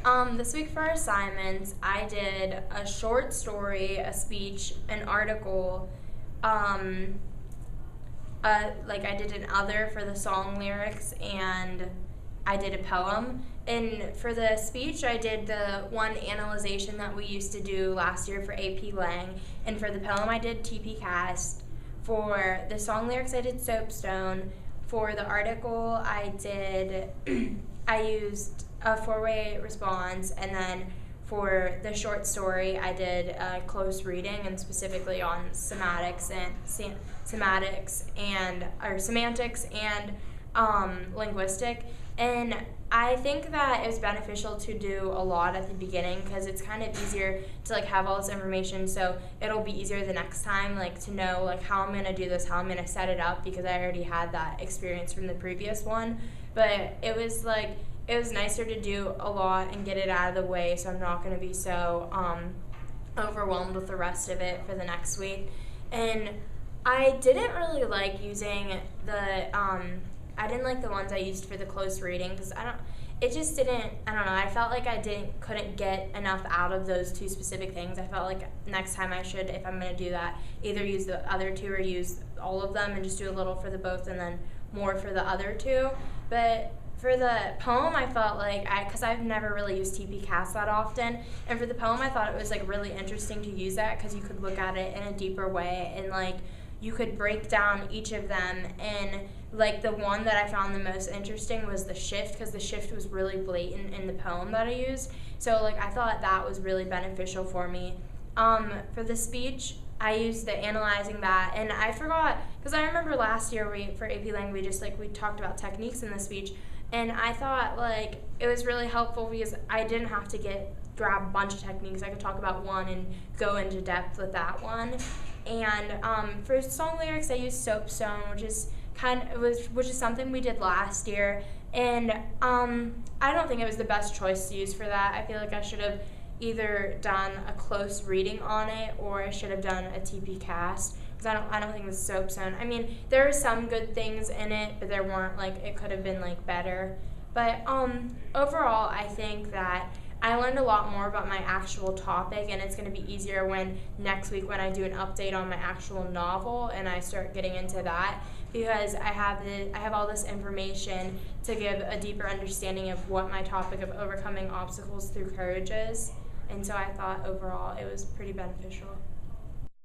This week for assignments, I did a short story, a speech, an article, um, I did an other for the song lyrics, and I did a poem. And for the speech, I did the one analyzation that we used to do last year for AP Lang. And for the poem, I did TP Cast. For the song lyrics, I did Soapstone. For the article, I used a four-way response, and then for the short story, I did a close reading, and specifically on semantics and linguistic. And I think that it was beneficial to do a lot at the beginning because it's kind of easier to have all this information, so it'll be easier the next time to know how I'm going to do this, how I'm going to set it up, because I already had that experience from the previous one. But it was nicer to do a lot and get it out of the way, so I'm not going to be so overwhelmed with the rest of it for the next week. And I didn't really like using I didn't like the ones I used for the close reading because I don't know, I felt like I couldn't get enough out of those two specific things. I felt like next time I should, if I'm going to do that, either use the other two or use all of them and just do a little for the both and then more for the other two. But for the poem, I felt because I've never really used TP Cast that often, and for the poem, I thought it was really interesting to use that because you could look at it in a deeper way and you could break down each of them. And the one that I found the most interesting was the shift, because the shift was really blatant in the poem that I used. So I thought that was really beneficial for me. For the speech, I used the analyzing that, and I forgot because I remember last year for AP Lang we just we talked about techniques in the speech, and I thought it was really helpful because I didn't have to grab a bunch of techniques. I could talk about one and go into depth with that one. And for song lyrics, I used Soapstone, which is something we did last year, and I don't think it was the best choice to use for that. I feel like I should have either done a close reading on it or I should have done a TP Cast, because I don't think it was Soapstone. I mean, there are some good things in it, but there weren't it could have been better. But overall, I think that I learned a lot more about my actual topic, and it's going to be easier next week when I do an update on my actual novel and I start getting into that, because I have all this information to give a deeper understanding of what my topic of overcoming obstacles through courage is. And so I thought overall it was pretty beneficial.